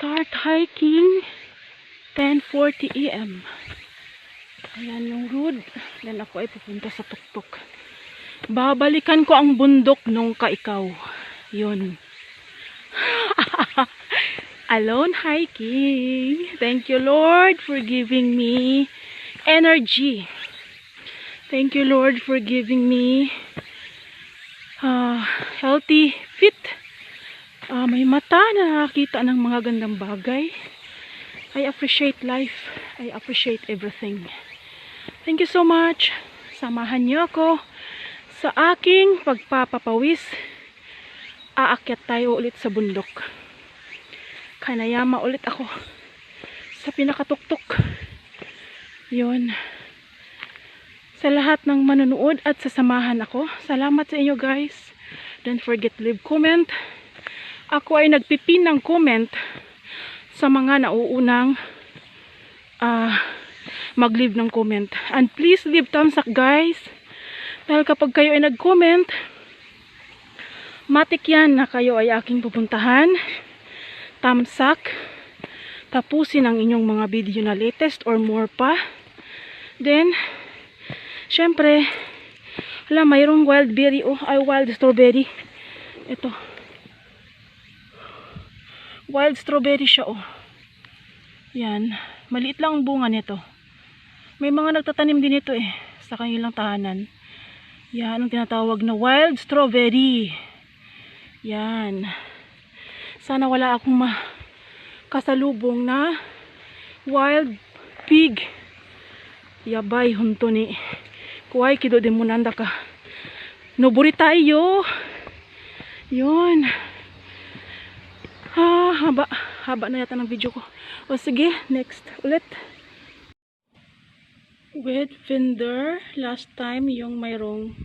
Start hiking 10:40 AM. Ayan yung road. Then ako ay pupunta sa tuktok. Babalikan ko ang bundok nung kaikaw. Yun. Alone hiking. Thank you, Lord, for giving me energy. Thank you, Lord, for giving me healthy, fit. May mata na nakakita ng mga gandang bagay. I appreciate life. I appreciate everything. Thank you so much. Samahan niyo ako sa aking pagpapapawis. Aakyat tayo ulit sa bundok. Kanayama ulit ako sa pinakatuktok. Yun. Sa lahat ng manunood at sasamahan ako. Salamat sa inyo, guys. Don't forget to leave comment. Ako ay nagpipin ng comment sa mga nauunang mag-leave ng comment. And please leave thumbs up, guys. Dahil kapag kayo ay nag-comment, matik yan na kayo ay aking pupuntahan. Thumbs up. Tapusin ang inyong mga video na latest or more pa. Then, syempre, mayroong wild berry. Wild strawberry. Ito. Wild strawberry siya, Yan. Maliit lang ang bunga nito. May mga nagtatanim din ito sa kanilang tahanan. Yan ang tinatawag na wild strawberry. Yan. Sana wala akong kasalubong na wild pig. Yabay hunto ni. Kuway kido din mo nanda ka. Noburi tayo. Yun. Haba na yata ng video ko. Sige, next ulit. With Finder, last time yung mayroong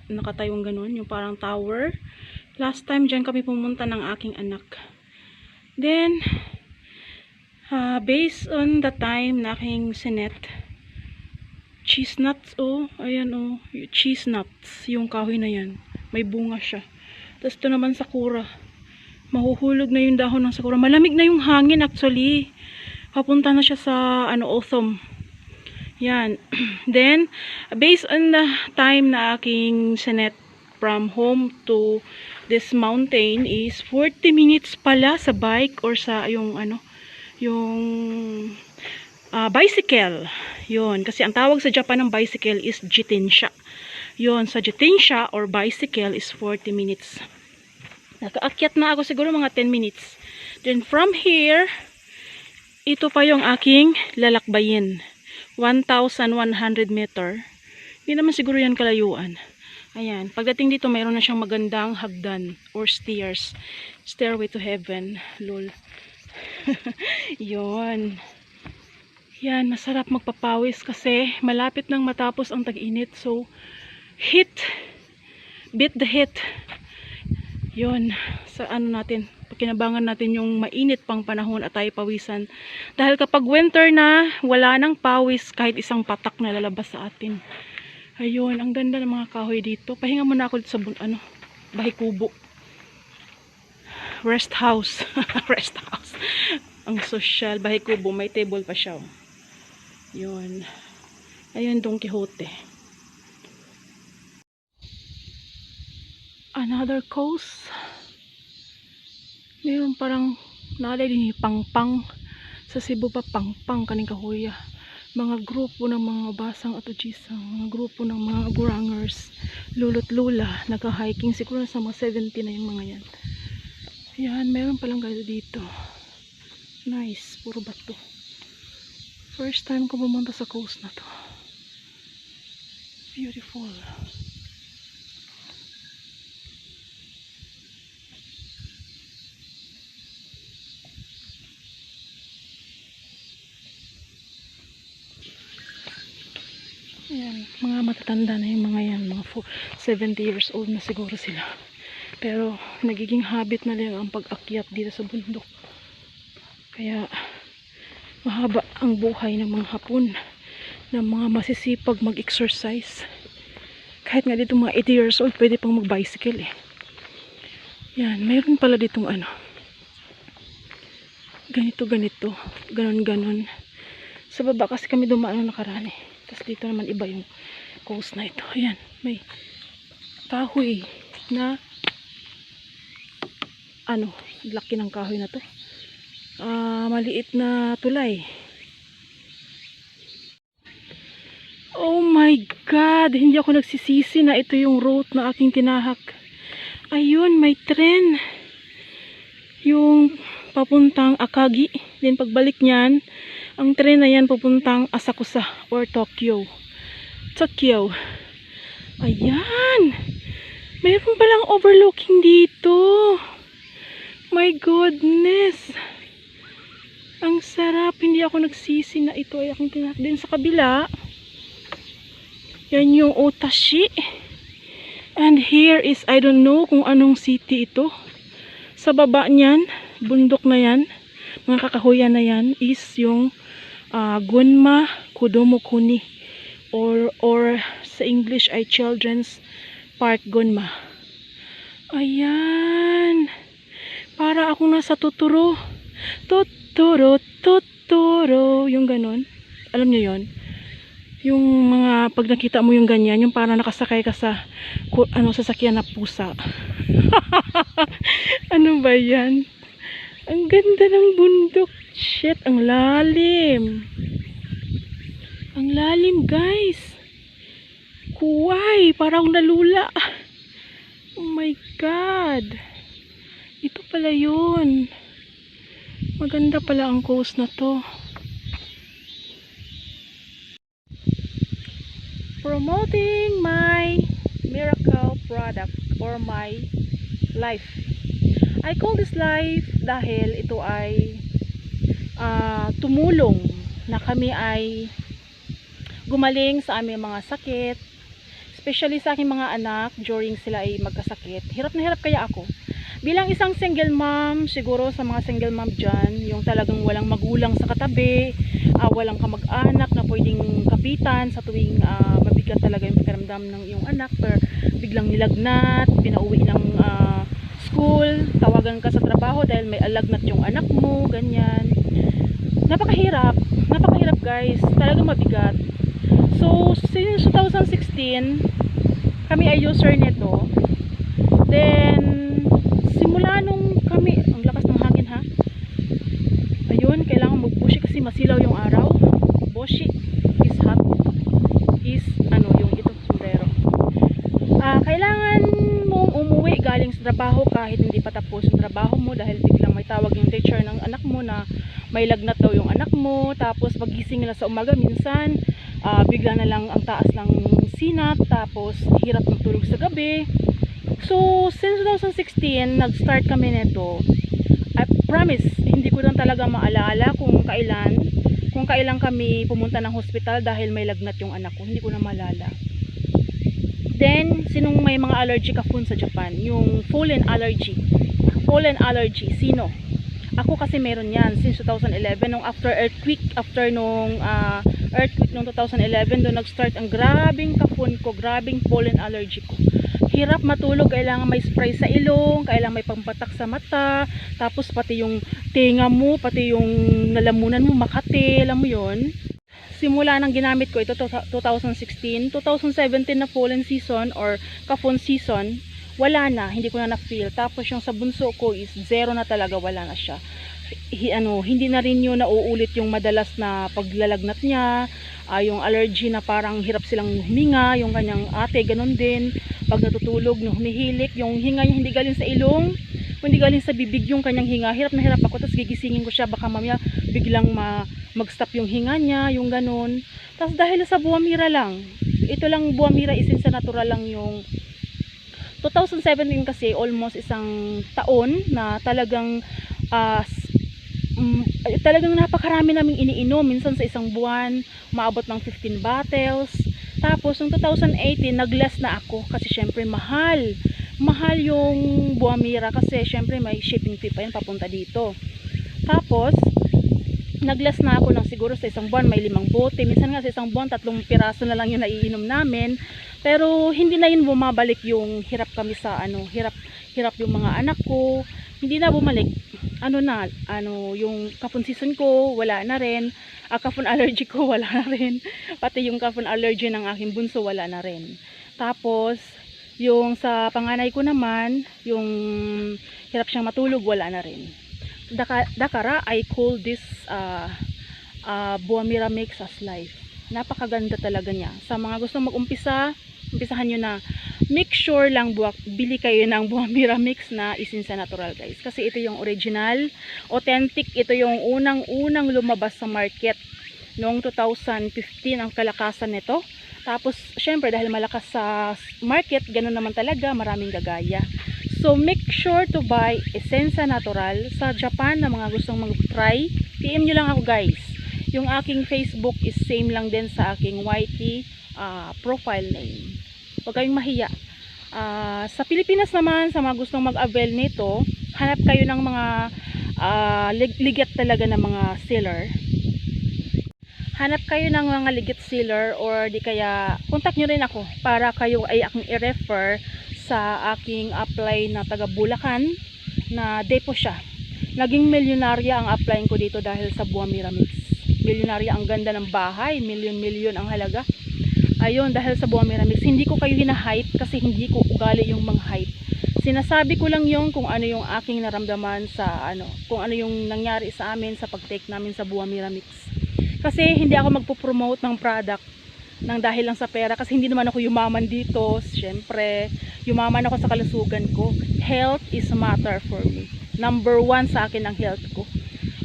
nakatayong ganun, yung parang tower. Last time dyan kami pumunta ng aking anak. Then, based on the time na aking sinet, cheese nuts, ayan cheese nuts, yung kahoy na yan. May bunga siya. Tapos ito naman sakura. Mahuhulog na yung dahon ng sakura. Malamig na yung hangin actually. Papunta na siya sa autumn. Yan. Then, based on the time na aking sinet from home to this mountain is 40 minutes pala sa bike or sa yung bicycle. Yun. Kasi ang tawag sa Japan ng bicycle is jitensha. Yun. Sa jitensha or bicycle is 40 minutes. Nakaakyat na ako siguro mga 10 minutes. Then from here, ito pa yung aking lalakbayin. 1,100 meter. Hindi naman siguro yan kalayuan. Ayan. Pagdating dito, mayroon na siyang magandang hagdan or stairs. Stairway to heaven. Lol. Yun. Yan. Masarap magpapawis kasi malapit nang matapos ang tag-init. So, heat. Beat the heat. Yun, sa natin, kinabangan natin yung mainit pang panahon at tayo pawisan. Dahil kapag winter na, wala nang pawis kahit isang patak na lalabas sa atin. Ayun, ang ganda ng mga kahoy dito. Pahinga muna ako sa bahay kubo. Rest house. Rest house. Ang social, bahay kubo, may table pa siya. Yun. Ayun, Don Quixote. Another coast. Mayroon parang nalay din pangpang sa Cebu pa pangpang kaning kahuya. Mga grupo ng mga basang at ujisang, mga grupo ng mga gurangers, lulot lula, nagka-hiking siguro sa mga 70 na yung mga yan. Yan, mayroon palang gado dito. Nice, puro bato. First time ko pumunta sa coast na to. Beautiful. Ayan, mga matatanda na yung mga yan, mga 70 years old na siguro sila. Pero nagiging habit na lang ang pag-akyat dito sa bundok. Kaya mahaba ang buhay ng mga Hapon, ng mga masisipag mag-exercise. Kahit nga dito mga 80 years old, pwede pang mag-bicycle Yan, mayroon pala ditong ganito, ganon. Sa baba kasi kami dumaan nung nakaraan eh. Tapos dito naman iba yung coast na ito. Ayan, may kahoy na laki ng kahoy na to. Maliit na tulay. Oh my God! Hindi ako nagsisisi na ito yung route na aking tinahak. Ayun, may tren. Yung papuntang Akagi. Then pagbalik niyan, ang tren na yan papuntang Asakusa or Tokyo. Ayan! Mayroon palang overlooking dito. My goodness! Ang sarap. Hindi ako nagsisi na ito ay aking tinahak. Then sa kabila, yan yung Otashi. And here is, I don't know kung anong city ito. Sa baba niyan, bundok na yan, mga kakahuyan na yan, is yung Gunma Kodomo-kuni. Or sa English ay Children's Park Gunma. Ayan. Para akong nasa Totoro. Totoro. Yung ganon. Alam niyo yon? Yung mga pag nakita mo yung ganyan, yung parang nakasakay ka sa sasakyan na pusa. Ano ba yan? Ang ganda ng bundok. Shit, ang lalim. Ang lalim, guys. Kuway, parang nalula. Oh my God. Ito pala yun. Maganda pala ang coast na to. Promoting my miracle product or my life. I call this life dahil ito ay tumulong na kami ay gumaling sa aming mga sakit, especially sa aking mga anak during sila ay magkasakit. Hirap na hirap kaya ako. Bilang isang single mom, siguro sa mga single mom dyan, yung talagang walang magulang sa katabi, walang kamag-anak na pwedeng kapitan sa tuwing mabigat talaga yung pakiramdam ng iyong anak, pero biglang nilagnat, pinauwi ng school, tawagan ka sa trabaho dahil may alagnat yung anak mo, ganyan. Napakahirap guys, talagang mabigat. So, since 2016, kami ay user nito. Then, simula nung kami, ang lakas ng hangin ha. Ayun, kailangan mag-bushi kasi masilaw yung araw. Bushi is hot. Is, yung itong sombrero. Kailangan mong umuwi galing sa trabaho kahit hindi pa tapos yung trabaho mo dahil biglang may tawag yung teacher ng anak mo na may lagnat daw yung anak mo. Tapos pagising nila sa umaga, minsan, bigla na lang ang taas ng sinat. Tapos, hirap magtulog sa gabi. So, since 2016, nag-start kami nito. I promise, hindi ko lang talaga maalala kung kailan kami pumunta ng hospital dahil may lagnat yung anak ko. Hindi ko na maalala. Then, sinong may mga allergy ka phone sa Japan? Yung pollen allergy. Pollen allergy, sino? Ako kasi meron yan since 2011, nung after nung earthquake nung 2011, doon nag-start ang grabing kafon ko, grabing pollen allergy ko. Hirap matulog, kailangan may spray sa ilong, kailangan may pampatak sa mata, tapos pati yung tenga mo, pati yung nalamunan mo makati, alam mo yon. Simula nang ginamit ko ito 2016, 2017 na pollen season or kafon season, wala na, hindi ko na na-feel. Tapos yung sa bunso ko is zero na talaga, wala na siya. Hindi na rin yun nauulit yung madalas na paglalagnat niya, yung allergy na parang hirap silang huminga, yung kanyang ate, ganun din. Pag natutulog, humihilik, yung hinga niya hindi galing sa ilong, hindi galing sa bibig yung kanyang hinga. Hirap na hirap ako, tapos gigisingin ko siya, baka mamaya biglang mag-stop yung hinga niya, yung ganun. Tapos dahil sa buwamira lang, ito lang buwamira, isinsa natural lang yung 2017 kasi almost isang taon na talagang napakarami naming iniinom. Minsan sa isang buwan maabot ng 15 bottles. Tapos noong 2018 nagless na ako kasi syempre mahal yung buwamira kasi syempre may shipping fee pa yan papunta dito. Tapos nagless na ako ng siguro sa isang buwan may 5 bote. Minsan nga sa isang buwan 3 piraso na lang yung naiinom namin. Pero hindi na yun bumabalik yung hirap kami sa hirap yung mga anak ko, hindi na bumalik. Yung kapon season ko, wala na rin. Kapon allergy ko, wala na rin. Pati yung kapon allergy ng aking bunso, wala na rin. Tapos, yung sa panganay ko naman, yung hirap siyang matulog, wala na rin. Dakara, I call this Buamira Mix as life. Napakaganda talaga niya. Sa mga gustong mag-umpisa, umpisahan nyo na. Make sure lang bili kayo ng Buamira Mix na Esensa Natural, guys. Kasi ito yung original, authentic. Ito yung unang lumabas sa market noong 2015 ang kalakasan nito. Tapos, syempre, dahil malakas sa market, ganun naman talaga, maraming gagaya. So, make sure to buy Esensa Natural sa Japan na mga gustong mag-try. PM nyo lang ako, guys. Yung aking Facebook is same lang din sa aking YT profile name. Huwag kayong mahiya. Sa Pilipinas naman, sa mga gustong mag-avail nito, hanap kayo ng mga ligat talaga ng mga seller. Hanap kayo ng mga legit seller or di kaya contact nyo rin ako para kayo ay akong i-refer sa aking apply na taga Bulacan na depo siya. Naging milyonarya ang applyin ko dito dahil sa Buamira Mix. Milyonarya, ang ganda ng bahay, milyon-milyon ang halaga. Ayun, dahil sa Buamira Mix. Hindi ko kayo hina-hype kasi hindi ko ugali yung mga hype. Sinasabi ko lang yung kung ano yung aking naramdaman sa kung ano yung nangyari sa amin sa pag-take namin sa Buamira Mix. Kasi hindi ako magpo-promote ng product nang dahil lang sa pera kasi hindi naman ako yumaman dito. Siyempre, yumaman ako sa kalusugan ko. Health is a matter for me. Number 1 sa akin ang health ko.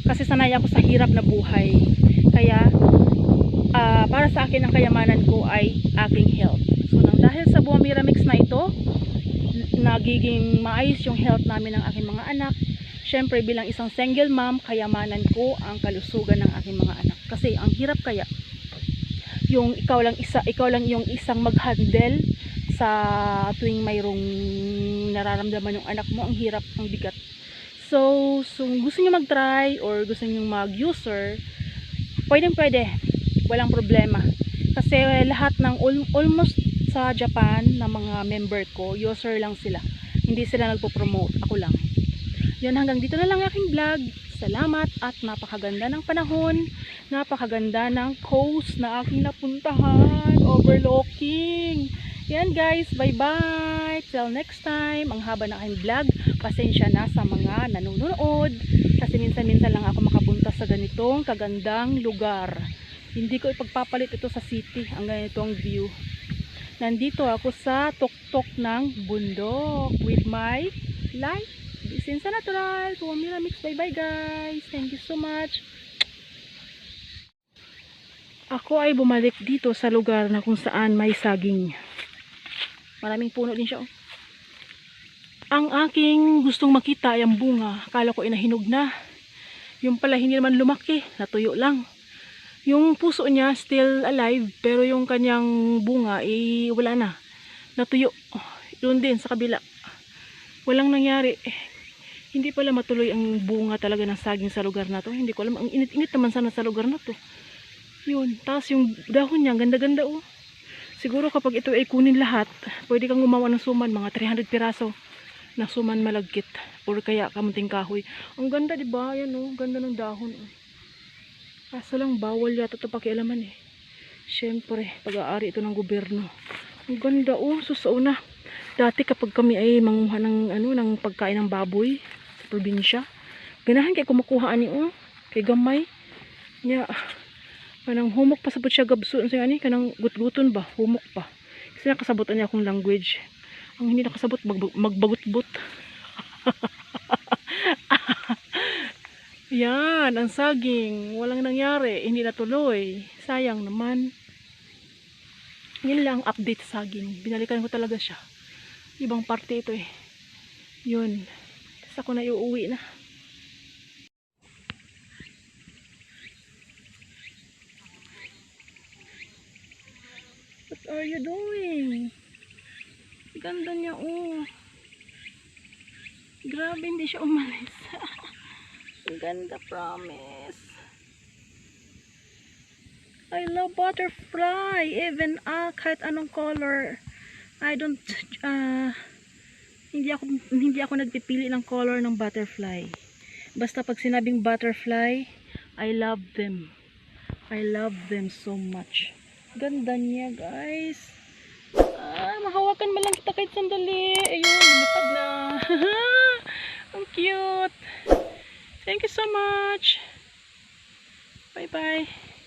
Kasi sanay ako sa hirap na buhay. Kaya, para sa akin ang kayamanan ko ay aking health. So, nang dahil sa Buamira Mix na ito, nagiging maayos yung health namin ng aking mga anak. Siyempre, bilang isang single mom, kayamanan ko ang kalusugan ng aking mga anak. Kasi ang hirap kaya yung ikaw lang yung isang mag-handle sa tuwing mayroong nararamdaman yung anak mo, ang hirap, ang bigat. So gusto niyo mag-try or gusto niyo mag-user, pwede, walang problema. Kasi lahat ng almost sa Japan na mga member ko, user lang sila. Hindi sila nagpo-promote, ako lang. Yun, hanggang dito na lang aking vlog. Salamat at napakaganda ng panahon. Napakaganda ng coast na aking napuntahan. Overlooking. Yan guys, bye-bye. Till next time. Ang haba na aking vlog. Pasensya na sa mga nanonood. Kasi minsan-minsan lang ako makapunta sa ganitong kagandang lugar. Hindi ko ipagpapalit ito sa city. Ang ganitong view. Nandito ako sa tuktok ng bundok with my life. Esensa Natural, Buamira Mix. Bye bye guys. Thank you so much. Ako ay bumalik dito sa lugar na kung saan may saging. Maraming puno din siya. Ang aking gustong makita ay ang bunga. Akala ko inahinog na. Yung pala hindi naman lumaki. Natuyo lang. Yung puso niya still alive. Pero yung kanyang bunga ay wala na. Natuyo. Doon din sa kabila. Walang nangyari. Hindi pala matuloy ang bunga talaga ng saging sa lugar na to. Hindi ko alam. Ang init-init naman sana sa lugar na to. Yun. Tapos yung dahon niya, ganda-ganda oh. Siguro kapag ito ay kunin lahat, pwede kang gumawa ng suman. Mga 300 piraso na suman malagkit. Or kaya kamunting kahoy. Ang ganda diba? Yan oh. Ganda ng dahon oh. Kaso lang bawal yata ito pakialaman eh. Siyempre, pag-aari ito ng gobyerno. Ang ganda oh. Susauna. Dati kapag kami ay manguha ng ng pagkain ng baboy sa probinsya, ganahan kay kumukuha ani kay gamay. Nya kanang humok pa sabot siya gabso sa ani kanang gutguton ba, humok pa. Kasi nakasabotan niya akong language. Ang hindi nakasabot magbagut-but. Yan, ang saging, walang nangyari, hindi natuloy. Sayang naman. Yun lang update sa saging. Binalikan ko talaga siya. Ibang parte ito eh. Yun. Tapos ako na iuwi na. What are you doing? Ganda niya oh. Grabe hindi siya umalis. Ganda, promise. I love butterfly. Even kahit anong color. I don't Hindi ako nagpipili ng color ng butterfly. Basta pag sinabing butterfly, I love them. I love them so much. Ganda niya, guys. Mahawakan mo lang kita kahit sandali. Ayun, lumipad na. Ang cute. Thank you so much. Bye-bye.